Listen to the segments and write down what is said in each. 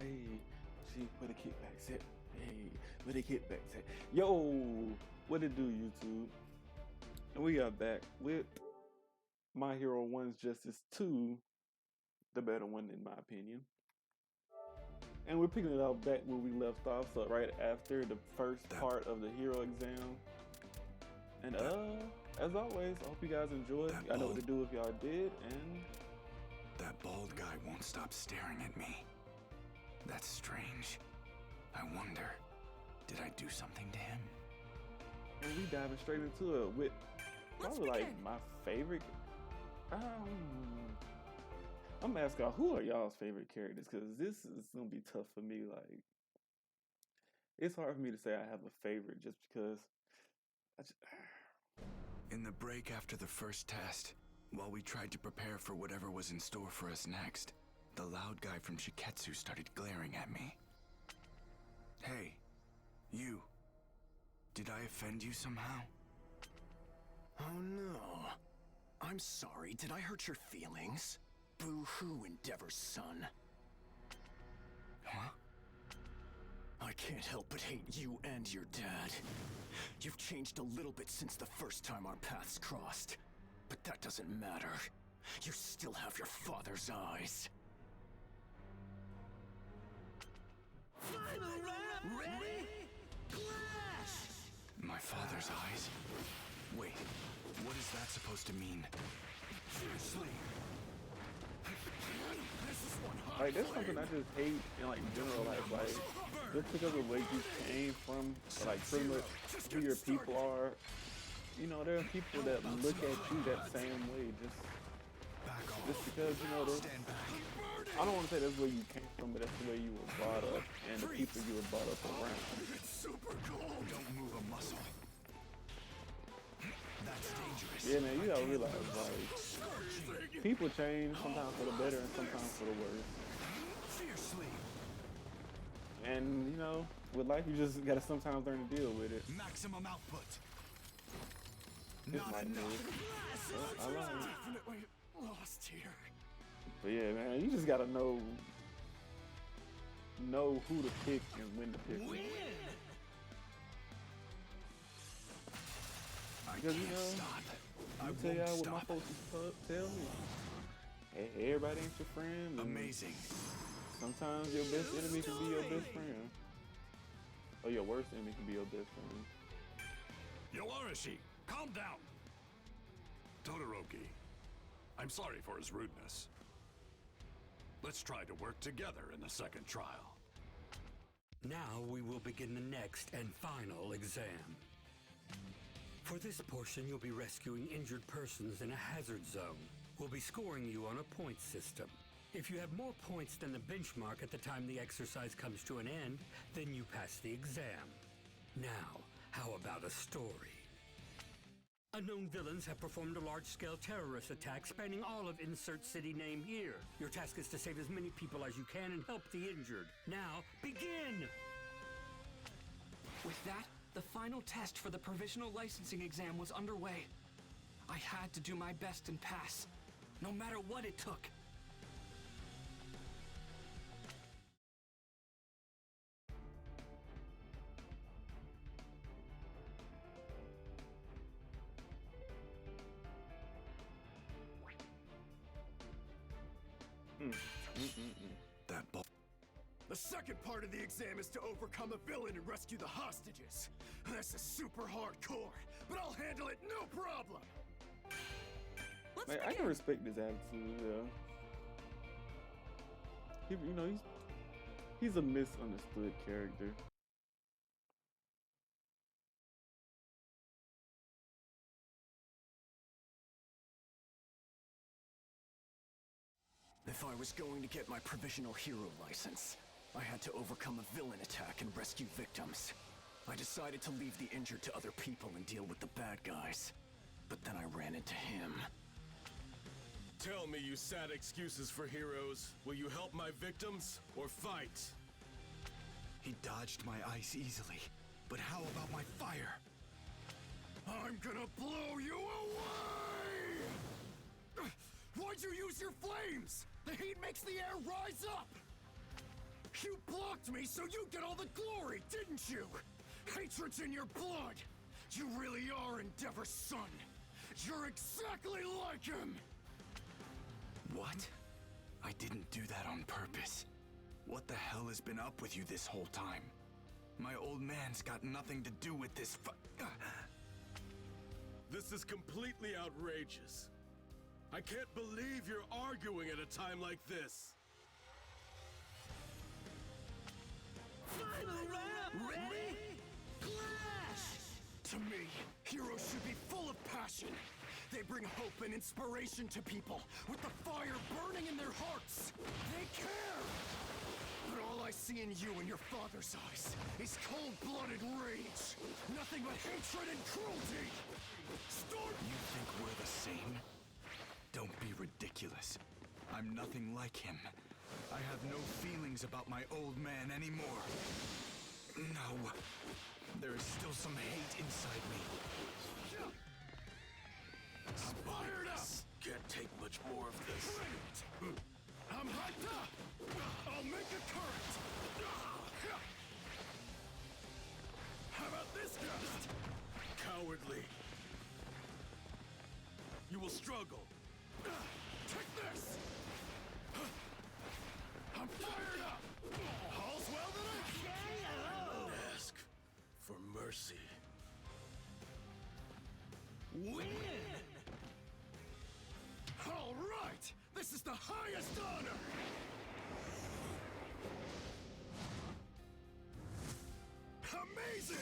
Hey, she put a kickback set. Hey, put a kickback set. Yo, what it do, YouTube? And we are back with My Hero One's Justice 2, the better one in my opinion. And we're picking it up back where we left off, so right after the first part of the hero exam. And as always, I hope you guys enjoyed. I know what to do if y'all did, and that bald guy won't stop staring at me. That's strange. I wonder, did I do something to him? And we diving straight into it with probably like my favorite. I'm asking who are y'all's favorite characters, because this is gonna be tough for me. Like, it's hard for me to say I have a favorite just because. In the break after the first test, while we tried to prepare for whatever was in store for us next, the loud guy from Shiketsu started glaring at me. Hey, you. Did I offend you somehow? Oh no. I'm sorry, did I hurt your feelings? Boo-hoo, Endeavor's son. Huh? I can't help but hate you and your dad. You've changed a little bit since the first time our paths crossed. But that doesn't matter. You still have your father's eyes. Final round! Ready? Clash! My father's eyes? Wait, what is that supposed to mean? Seriously! This is one hot Like, there's something I just hate in like general life, like just because of where you came from, like pretty much who your people are. You know, there are people that look at you that same way, just because you know. I don't want to say that's where you came from, but that's the way you were brought up and the people you were brought up around. It's super cold. Don't move a muscle. That's dangerous. Yeah, man, you gotta realize, like, people change sometimes for the better and sometimes for the worse. Fiercely. And, you know, with life, you just gotta sometimes learn to deal with it. Maximum output. It's Not like enough. I like it. Definitely lost here. But yeah, man, you just gotta know who to pick and when to pick. Win! Because, you know, I tell y'all what my folks used to tell me. Hey, everybody ain't your friend. Amazing. Sometimes your best enemy can be your best friend. Or your worst enemy can be your best friend. Yolarashi, calm down. Todoroki, I'm sorry for his rudeness. Let's try to work together in the second trial. Now we will begin the next and final exam. For this portion, you'll be rescuing injured persons in a hazard zone. We'll be scoring you on a point system. If you have more points than the benchmark at the time the exercise comes to an end, then you pass the exam. Now, how about a story? Unknown villains have performed a large-scale terrorist attack spanning all of insert city name here. Your task is to save as many people as you can and help the injured. Now, begin! With that, the final test for the provisional licensing exam was underway. I had to do my best and pass, no matter what it took. That ball. The second part of the exam is to overcome a villain and rescue the hostages. This is super hardcore, but I'll handle it no problem. Like, I can respect his attitude. You know, he's a misunderstood character. If I was going to get my provisional hero license, I had to overcome a villain attack and rescue victims. I decided to leave the injured to other people and deal with the bad guys. But then I ran into him. Tell me, you sad excuses for heroes. Will you help my victims or fight? He dodged my ice easily. But how about my fire? I'm gonna blow you away! Why'd you use your flames? The heat makes the air rise up! You blocked me so you'd get all the glory, didn't you? Hatred's in your blood. You really are Endeavor's son. You're exactly like him. What? I didn't do that on purpose. What the hell has been up with you this whole time? My old man's got nothing to do with this This is completely outrageous. I can't believe you're arguing at a time like this. Final round! Ready? Clash! To me, heroes should be full of passion. They bring hope and inspiration to people, with the fire burning in their hearts. They care! But all I see in you and your father's eyes is cold-blooded rage. Nothing but hatred and cruelty! Storm! You think we're the same? Don't be ridiculous. I'm nothing like him. I have no feelings about my old man anymore. No. There is still some hate inside me. I'm fired up! Can't take much more of this. Great! I'm hyped up! I'll make a current! How about this gust? Cowardly. You will struggle. Take this! I'm fired up! All's well that I Ask for mercy. win! All right! This is the highest honor! Amazing!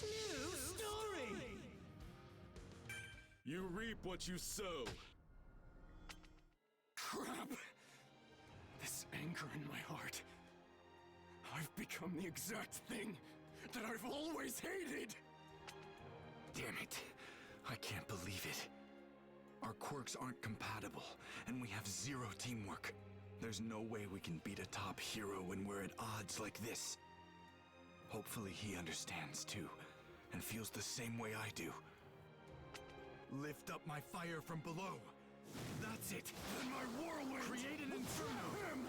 New story! You reap what you sow. Crap! This anger in my heart. I've become the exact thing that I've always hated! Damn it. I can't believe it. Our quirks aren't compatible, and we have zero teamwork. There's no way we can beat a top hero when we're at odds like this. Hopefully he understands too, and feels the same way I do. Lift up my fire from below. That's it. Then my whirlwind! Create an inferno. Him!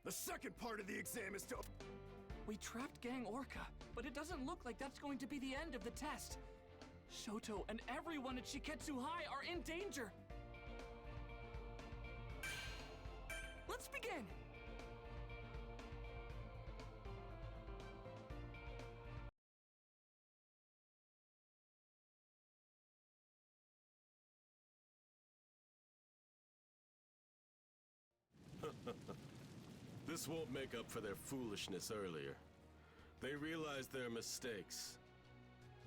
The second part of the exam is to... We trapped Gang Orca, but it doesn't look like that's going to be the end of the test. Shoto and everyone at Shiketsu High are in danger. Let's begin! This won't make up for their foolishness earlier. They realized their mistakes.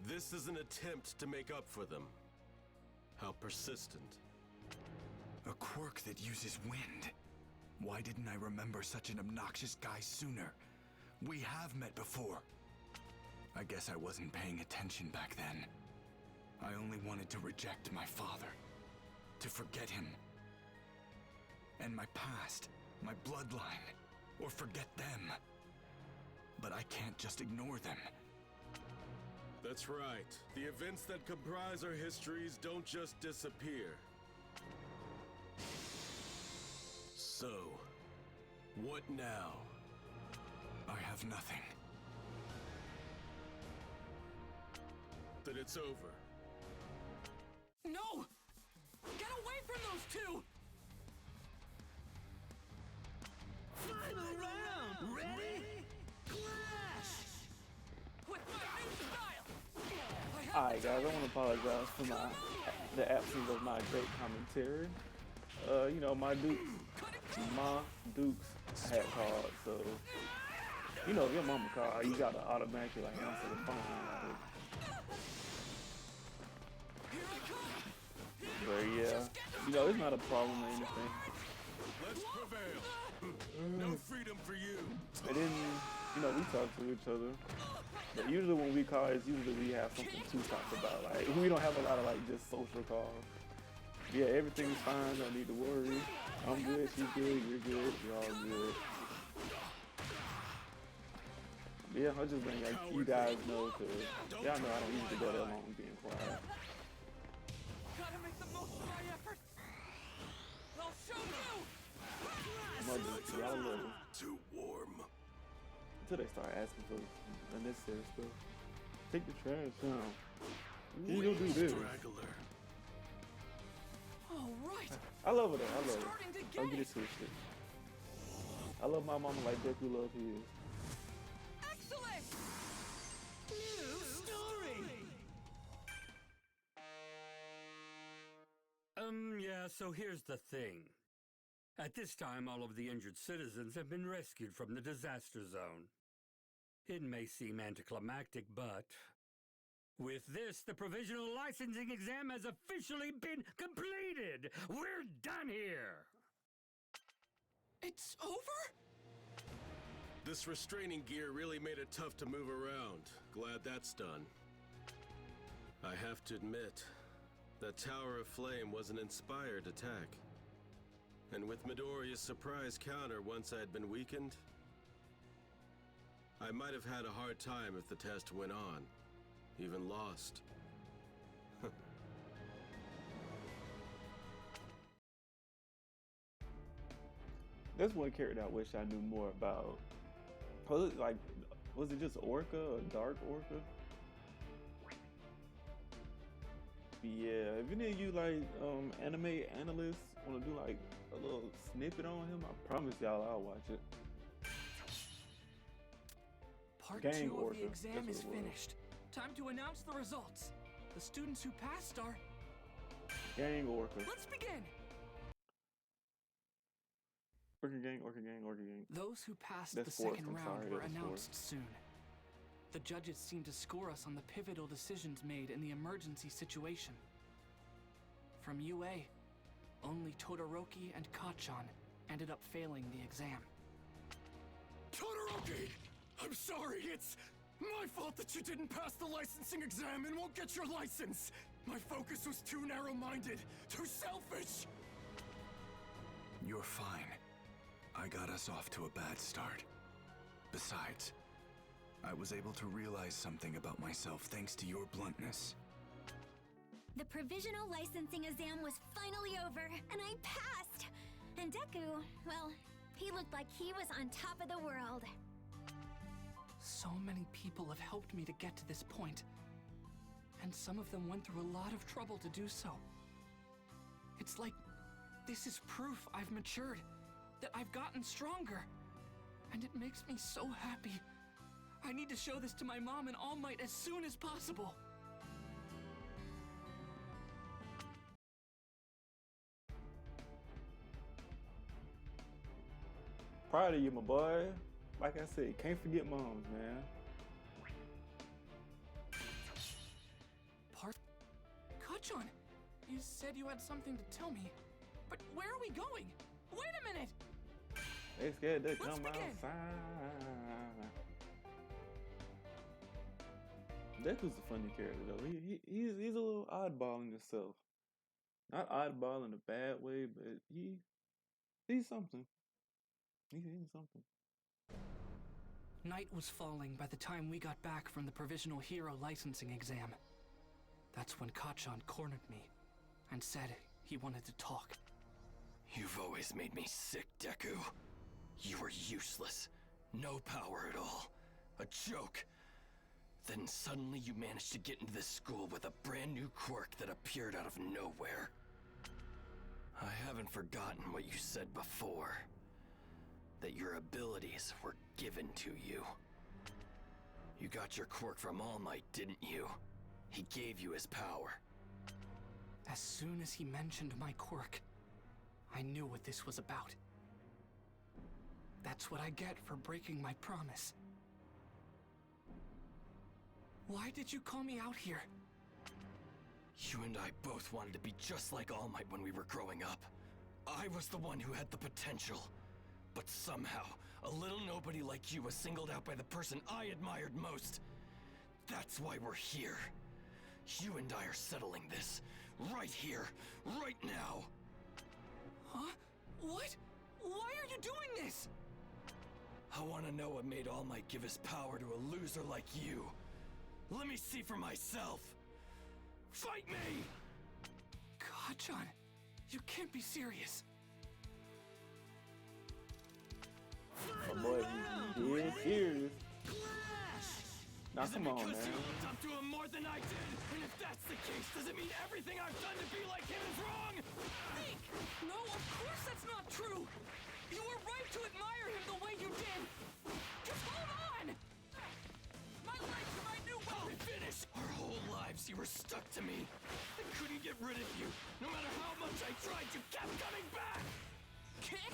This is an attempt to make up for them. How persistent. A quirk that uses wind. Why didn't I remember such an obnoxious guy sooner? We have met before. I guess I wasn't paying attention back then. I only wanted to reject my father. To forget him. And my past. My bloodline. Or forget them. But I can't just ignore them. That's right. The events that comprise our histories don't just disappear. So, what now? I have nothing. Then it's over. No! Get away from those two! Final round! Ready? Clash! With my new style! Alright guys, I want to apologize for the absence of my great commentary. You know, my Dukes had called, so you know if your mama called, you gotta automatically like answer the phone. But yeah, you know, it's not a problem or anything. Let's prevail. No freedom for you. And then, you know, we talk to each other. But usually when we call, it's usually we have something to talk about. Like, we don't have a lot of, like, just social calls. Yeah, everything is fine. Don't need to worry. I'm good. She's good. You're good. You're all good. Yeah, I just want you guys know, cause y'all know I don't usually go that long being quiet. Gotta make the most of my effort. I'll show you. Y'all love them Too warm. until they start asking for unnecessary stuff. Take the trash down. You don't do this. Straggler. All right. I love it though. I love it. Starting to Don't get get it twisted. I love my mama like Deku love his. excellent. New story. Yeah, so here's the thing. At this time, all of the injured citizens have been rescued from the disaster zone. It may seem anticlimactic, but with this, the provisional licensing exam has officially been completed. We're done here. It's over? This restraining gear really made it tough to move around. Glad that's done. I have to admit, that Tower of Flame was an inspired attack. And with Midoriya's surprise counter once I had been weakened, I might have had a hard time if the test went on, even lost. That's one character I wish I knew more about. Was it just Orca or Dark Orca? Yeah, if any of you like anime analysts want to do like a little snippet on him, I promise y'all I'll watch it. Part Gang 2 of Orca, the exam that's is what it was. finished. Time to announce the results. The students who passed are... Gang Orca. Let's begin! Orca Gang, Orca Gang, Orca Gang. Those who passed That's the fourth, second I'm round sorry, were that was announced soon. The judges seemed to score us on the pivotal decisions made in the emergency situation. From UA, only Todoroki and Kacchan ended up failing the exam. Todoroki! I'm sorry, it's my fault that you didn't pass the licensing exam and won't get your license! My focus was too narrow-minded, too selfish! You're fine. I got us off to a bad start. Besides, I was able to realize something about myself thanks to your bluntness. The provisional licensing exam was finally over, and I passed! And Deku, well, he looked like he was on top of the world. So many people have helped me to get to this point, and some of them went through a lot of trouble to do so. It's like this is proof I've matured, that I've gotten stronger, and it makes me so happy. I need to show this to my mom and All Might as soon as possible. Proud of you, my boy. Like I said, can't forget moms, man. Kacchan, you said you had something to tell me, but where are we going? Wait a minute! They scared to Let's come begin. outside. Deku's a funny character though. He's a little oddball in himself. Not oddball in a bad way, but he's something. He's something. Night was falling by the time we got back from the provisional hero licensing exam. That's when Kacchan cornered me and said he wanted to talk. You've always made me sick, Deku. You were useless. No power at all. A joke. Then suddenly you managed to get into this school with a brand new quirk that appeared out of nowhere. I haven't forgotten what you said before. That your abilities were given to you. You got your quirk from All Might, didn't you? He gave you his power. As soon as he mentioned my quirk, I knew what this was about. That's what I get for breaking my promise. Why did you call me out here? You and I both wanted to be just like All Might when we were growing up. I was the one who had the potential. But somehow, a little nobody like you was singled out by the person I admired most. That's why we're here. You and I are settling this, Right here, right now. Huh? What? Why are you doing this? I want to know what made All Might give his power to a loser like you. Let me see for myself. Fight me! Kachan, you can't be serious. My boy, he is serious. Now Is it come on, because man. you looked up to him more than I did? And if that's the case, does it mean everything I've done to be like him is wrong? Think! No, of course that's not true! You were right to admire him the way you did! Just hold on! My legs are my new weapon! Finish! Our whole lives you were stuck to me. I couldn't get rid of you. No matter how much I tried, you kept coming back! Kick!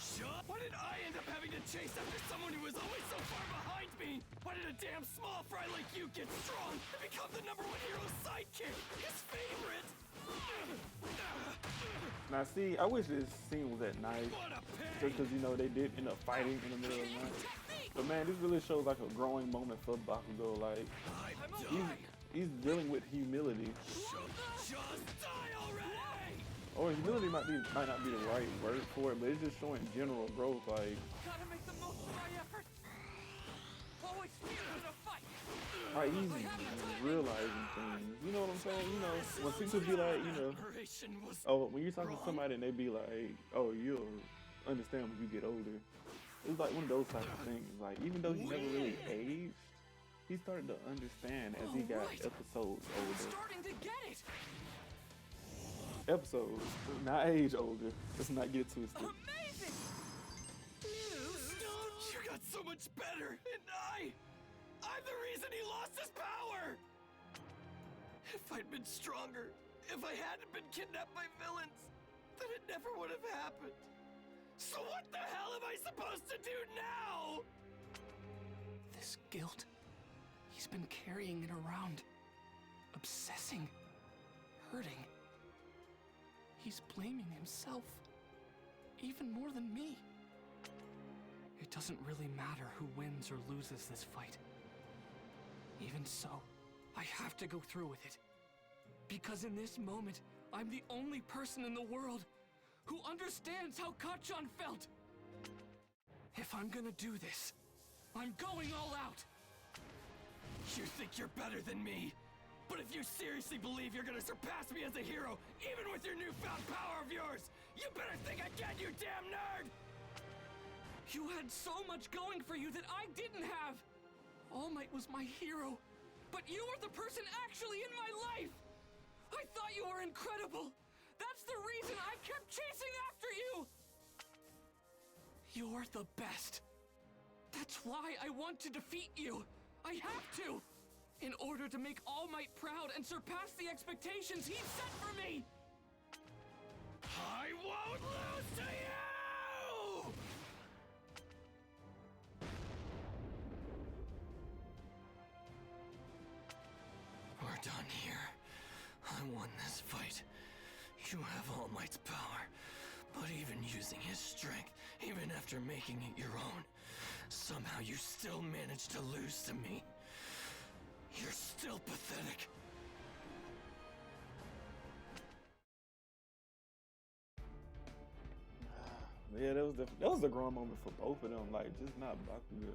Shut! Why did I end up having to chase after someone who was always so far behind me? Why did a damn small fry like you get strong and become the #1 hero's sidekick? His favorite! Now see, I wish this scene was at night, What a pain! just because you know they did end up fighting in the middle of the night. But man, this really shows like a growing moment for Bakugo. Like he's dealing with humility, Just die already! or humility might not be the right word for it, but it's just showing general growth. Like Gotta make the most of my effort! Always fear in a fight! he's realizing things. You know what I'm saying? You know, when people be like, you know, Admiration was oh, when you're talking to somebody and they be like, oh, you'll understand when you get older. It's like one of those type of things. Like, even though he never really aged, he started to understand as he got episodes older. Starting to get it! Episodes, not age older. Let's not get twisted. Amazing! You got so much better, and I'm the reason he lost his power! If I'd been stronger, if I hadn't been kidnapped by villains, then it never would have happened. So what the hell am I supposed to do now? This guilt, he's been carrying it around, obsessing, hurting. He's blaming himself, even more than me. It doesn't really matter who wins or loses this fight. Even so, I have to go through with it. Because in this moment, I'm the only person in the world who understands how Kachan felt. If I'm gonna do this, I'm going all out. You think you're better than me? But if you seriously believe you're gonna surpass me as a hero, even with your newfound power of yours, you better think again, you damn nerd! You had so much going for you that I didn't have. All Might was my hero, but you were the person actually in my life. I thought you were incredible. That's the reason I kept chasing after you. You're the best. That's why I want to defeat you. I have to. In order to make All Might proud and surpass the expectations he set for me. I won't lose to you! We're done here. I won this fight. You have All Might's power, but even using his strength, even after making it your own, somehow you still managed to lose to me. You're still pathetic. Yeah, that was a growing moment for both of them. Like, just not Bakugo.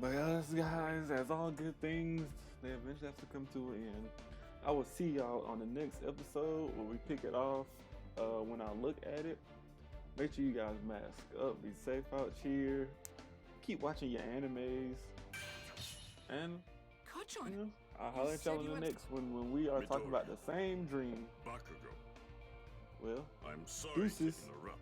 But us guys, as all good things, they eventually have to come to an end. I will see y'all on the next episode where we pick it off. When I look at it, make sure you guys mask up, be safe out here, keep watching your animes, and Kachan, you know, I'll holler at y'all in the next one when we are talking about the same dream. Bakugo, Well, I'm sorry deuces. to interrupt,